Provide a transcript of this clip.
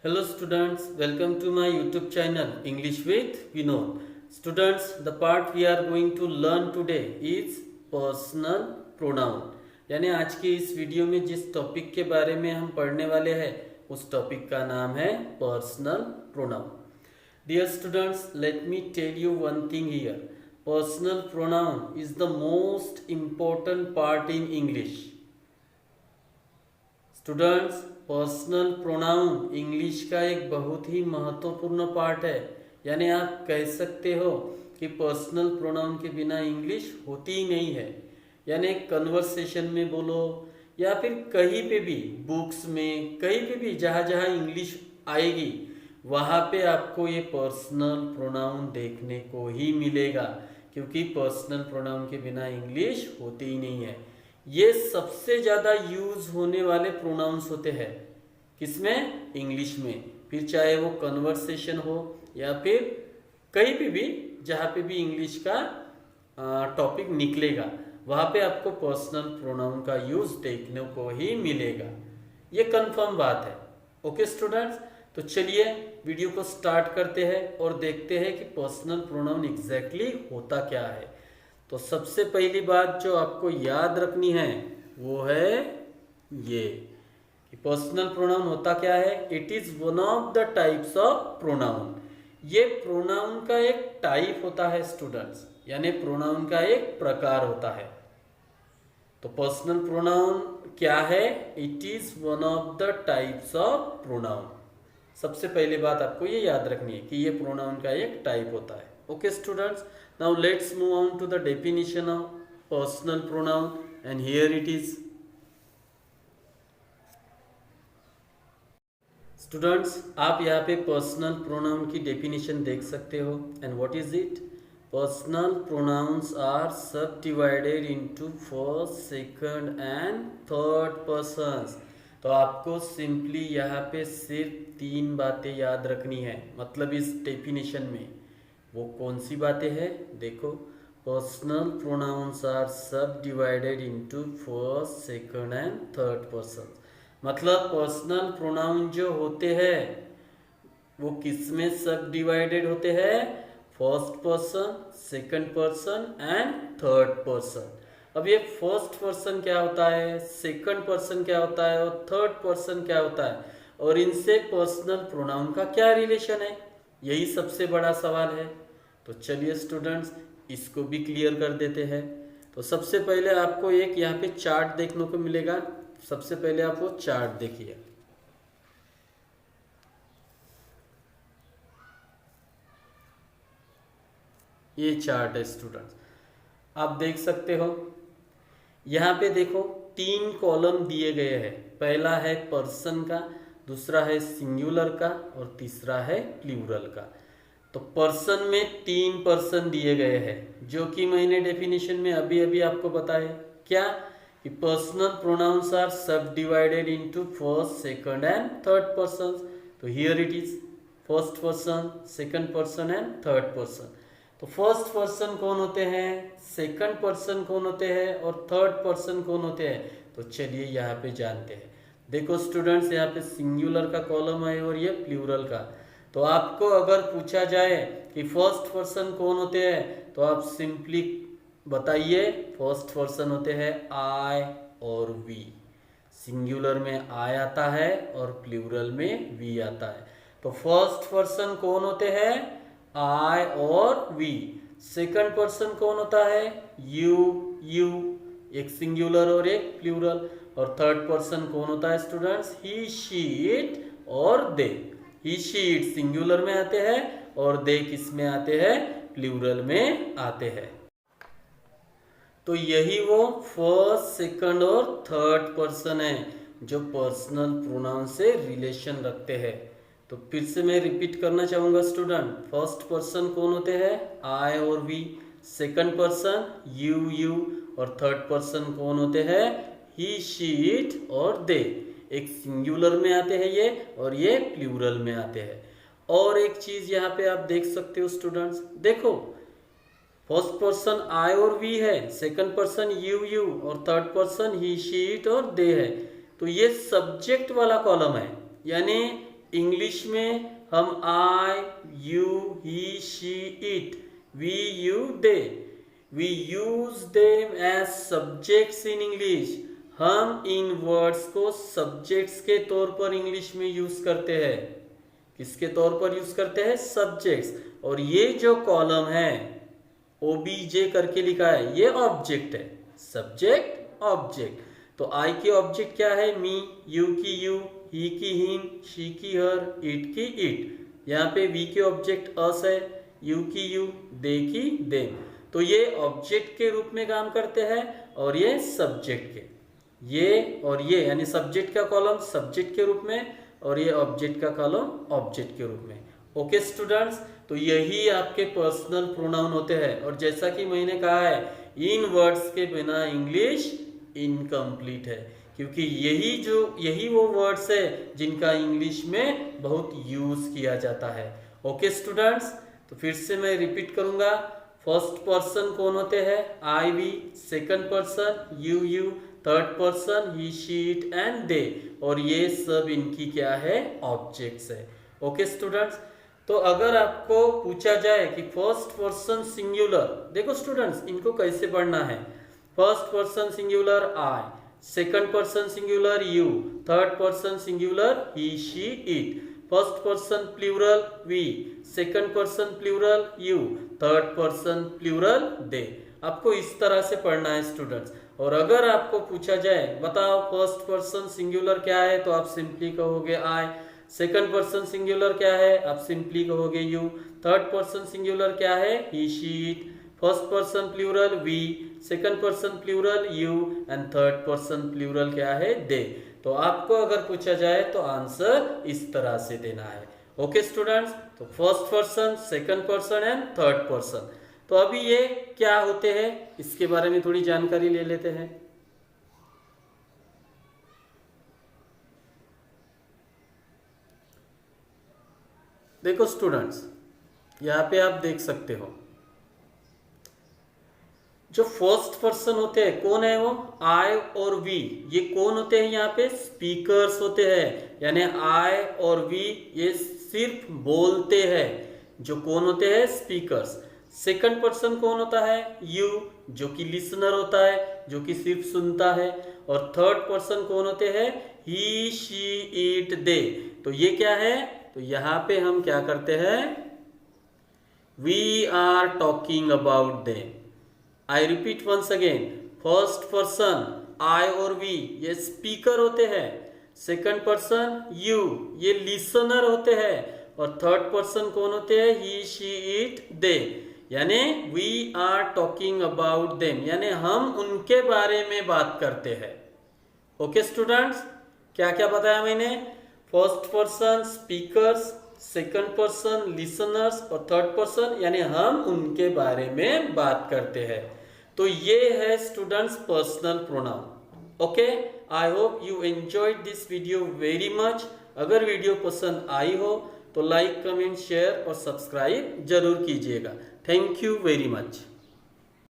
Hello students, welcome to my YouTube channel English with Vinod. Students, the part we are going to learn today is personal pronoun. यानी आज की इस video में जिस topic के बारे में हम पढ़ने वाले हैं उस टॉपिक का नाम है personal pronoun. Dear students, let me tell you one thing here. Personal pronoun is the most important part in English. Students, personal pronoun English का एक बहुत ही महत्वपूर्ण पार्ट है. यानी आप कह सकते हो कि पर्सनल प्रोनाउन के बिना इंग्लिश होती ही नहीं है. यानी कन्वर्सेशन में बोलो या फिर कहीं पे भी, बुक्स में, कहीं पे भी जहाँ जहाँ इंग्लिश आएगी वहाँ पे आपको ये पर्सनल प्रोनाउन देखने को ही मिलेगा, क्योंकि पर्सनल प्रोनाउन के बिना इंग्लिश होती ही नहीं है. ये सबसे ज़्यादा यूज होने वाले प्रोनाउंस होते हैं. किसमें? इंग्लिश में. फिर चाहे वो कन्वर्सेशन हो या फिर कहीं पे भी जहाँ पे भी इंग्लिश का टॉपिक निकलेगा वहाँ पे आपको पर्सनल प्रोनाउन का यूज देखने को ही मिलेगा. ये कंफर्म बात है. ओके स्टूडेंट्स, तो चलिए वीडियो को स्टार्ट करते हैं और देखते हैं कि पर्सनल प्रोनाउन एग्जैक्टली होता क्या है. तो सबसे पहली बात जो आपको याद रखनी है वो है ये कि पर्सनल प्रोनाउन होता क्या है. It is one of the types of pronoun. ये प्रोनाउन का एक टाइप होता है स्टूडेंट्स, यानी प्रोनाउन का एक प्रकार होता है. तो पर्सनल प्रोनाउन क्या है? It is one of the types of pronoun. सबसे पहली बात आपको ये याद रखनी है कि ये प्रोनाउन का एक टाइप होता है. Okay students, now let's move on to the definition of personal pronoun, and here it is. Students, आप यहाँ पे पर्सनल प्रोनाउन की डेफिनेशन देख सकते हो. And what is it? Personal pronouns are subdivided into first, second and third persons. तो आपको simply यहाँ पे सिर्फ 3 बातें याद रखनी है. मतलब इस डेफिनेशन में वो कौन सी बातें हैं? देखो, personal pronouns are subdivided into first, second and third person. मतलब पर्सनल प्रोनाउन जो होते हैं वो किस में सब डिवाइडेड होते हैं? First person, second person and third person. अब ये फर्स्ट पर्सन क्या होता है, सेकंड पर्सन क्या होता है और थर्ड पर्सन क्या होता है, और इनसे पर्सनल प्रोनाउन का क्या रिलेशन है? यही सबसे बड़ा सवाल है. तो चलिए स्टूडेंट्स, इसको भी क्लियर कर देते हैं. तो सबसे पहले आपको एक यहाँ पे चार्ट देखने को मिलेगा. सबसे पहले आप वो चार्ट देखिए. ये चार्ट है स्टूडेंट्स, आप देख सकते हो. यहाँ पे देखो 3 कॉलम दिए गए हैं. पहला है पर्सन का, दूसरा है सिंगुलर का और तीसरा है प्लूरल का. तो पर्सन में 3 पर्सन दिए गए हैं, जो कि मैंने डेफिनेशन में अभी अभी आपको बताया. क्या? कि personal pronouns are subdivided into first, second and third person. तो here it is first person, second person and third person. तो फर्स्ट पर्सन कौन होते हैं, सेकंड पर्सन कौन होते हैं और थर्ड पर्सन कौन होते हैं? तो चलिए यहाँ पे जानते हैं. देखो स्टूडेंट्स, यहाँ पे सिंगुलर का कॉलम है और ये प्लूरल का. तो आपको अगर पूछा जाए कि फर्स्ट पर्सन कौन होते हैं तो आप सिंपली बताइए. फर्स्ट पर्सन होते हैं आई और वी. सिंगुलर में आई आता है और प्लूरल में वी आता है. तो फर्स्ट पर्सन कौन होते हैं? आई और वी. सेकंड पर्सन कौन होता है? यू. एक सिंगुलर और एक प्लूरल. और थर्ड पर्सन कौन होता है स्टूडेंट्स? ही, शी, इट और दे. ही, शी, इट सिंगुलर में आते हैं और दे किस में आते हैं? प्लूरल में आते हैं. तो यही वो फर्स्ट, सेकंड और थर्ड पर्सन है जो पर्सनल प्रोनाउन से रिलेशन रखते हैं. तो फिर से मैं रिपीट करना चाहूंगा स्टूडेंट. फर्स्ट पर्सन कौन होते हैं? आई और वी. सेकंड पर्सन यू और थर्ड पर्सन कौन होते हैं? ही, शी, इट और दे. एक सिंगुलर में आते हैं ये और ये प्लूरल में आते हैं. और एक चीज यहाँ पे आप देख सकते हो स्टूडेंट्स. देखो, फर्स्ट पर्सन आई और वी है, सेकंड पर्सन यू और third person he, she, it और दे है. तो ये सब्जेक्ट वाला कॉलम है. यानी इंग्लिश में हम I, you, he, she, it, we, you, they, we use them as subjects in English. हम इन वर्ड्स को सब्जेक्ट्स के तौर पर इंग्लिश में यूज करते हैं। किसके तौर पर यूज करते हैं? सब्जेक्ट्स। और ये जो कॉलम है ओबीजे करके लिखा है, ये ऑब्जेक्ट है, सब्जेक्ट ऑब्जेक्ट। तो आई की ऑब्जेक्ट क्या है? मी, यू की यू, ही की हिम, शी की हर, इट की इट। यहाँ पे वी के ऑब्जेक्ट अस है, यू की यू, दे की देम। तो ये ऑब्जेक्ट के रूप में काम करते हैं और ये सब्जेक्ट के। ये और ये यानी सब्जेक्ट का कॉलम सब्जेक्ट के रूप में और ये ऑब्जेक्ट का कॉलम ऑब्जेक्ट के रूप में। ओके स्टूडेंट्स, तो यही आपके पर्सनल प्रोनाउन होते हैं। और जैसा कि मैंने कहा है, इन वर्ड्स के बिना इंग्लिश इनकम्प्लीट है, क्योंकि यही वो वर्ड्स है जिनका इंग्लिश में बहुत यूज किया जाता है। ओके स्टूडेंट्स, तो फिर से मैं रिपीट करूंगा। फर्स्ट पर्सन कौन होते हैं? I, we. Second person you, you. Third person he, she, it and they. और ये सब इनकी क्या है? ऑब्जेक्ट्स है। ओके स्टूडेंट्स, तो अगर आपको पूछा जाए कि फर्स्ट पर्सन सिंगुलर, देखो स्टूडेंट्स इनको कैसे पढ़ना है। First person singular I, second person singular you, third person singular he, she, it. First person plural we, second person plural you, third person plural they. आपको इस तरह से पढ़ना है स्टूडेंट्स। और अगर आपको पूछा जाए बताओ फर्स्ट पर्सन सिंगुलर क्या है, तो आप सिंपली कहोगे आई। सेकंड पर्सन सिंगुलर क्या है? आप सिंपली कहोगे यू। थर्ड पर्सन सिंगुलर क्या है? He, she, it. First person plural we, second person plural you and third person plural क्या है? दे। तो आपको अगर पूछा जाए तो आंसर इस तरह से देना है। ओके स्टूडेंट्स, तो first person, second person and third person. तो अभी ये क्या होते हैं इसके बारे में थोड़ी जानकारी ले लेते हैं। देखो स्टूडेंट्स, यहाँ पे आप देख सकते हो जो फर्स्ट पर्सन होते हैं कौन है? वो आई और वी। ये कौन होते हैं? यहाँ पे स्पीकर्स होते हैं, यानी आई और वी ये सिर्फ बोलते हैं। जो कौन होते हैं? स्पीकर्स। सेकंड पर्सन कौन होता है? यू, जो कि लिसनर होता है, जो कि सिर्फ सुनता है। और थर्ड पर्सन कौन होते हैं? ही, शी, इट, दे। तो ये क्या है? तो यहाँ पे हम क्या करते हैं? We are talking about them. I repeat once again, first person I और वी ये स्पीकर होते हैं। सेकंड पर्सन यू ये लिसनर होते हैं। और थर्ड पर्सन कौन होते हैं? He, she, it, they. यानी we are talking about them, यानी हम उनके बारे में बात करते हैं। ओके स्टूडेंट्स, क्या क्या बताया मैंने? First person speakers, second person listeners और थर्ड पर्सन यानी हम उनके बारे में बात करते हैं। तो ये है students personal pronoun. Okay, I hope you enjoyed this video very much. अगर वीडियो पसंद आई हो तो लाइक, कमेंट, शेयर और सब्सक्राइब जरूर कीजिएगा। Thank you very much.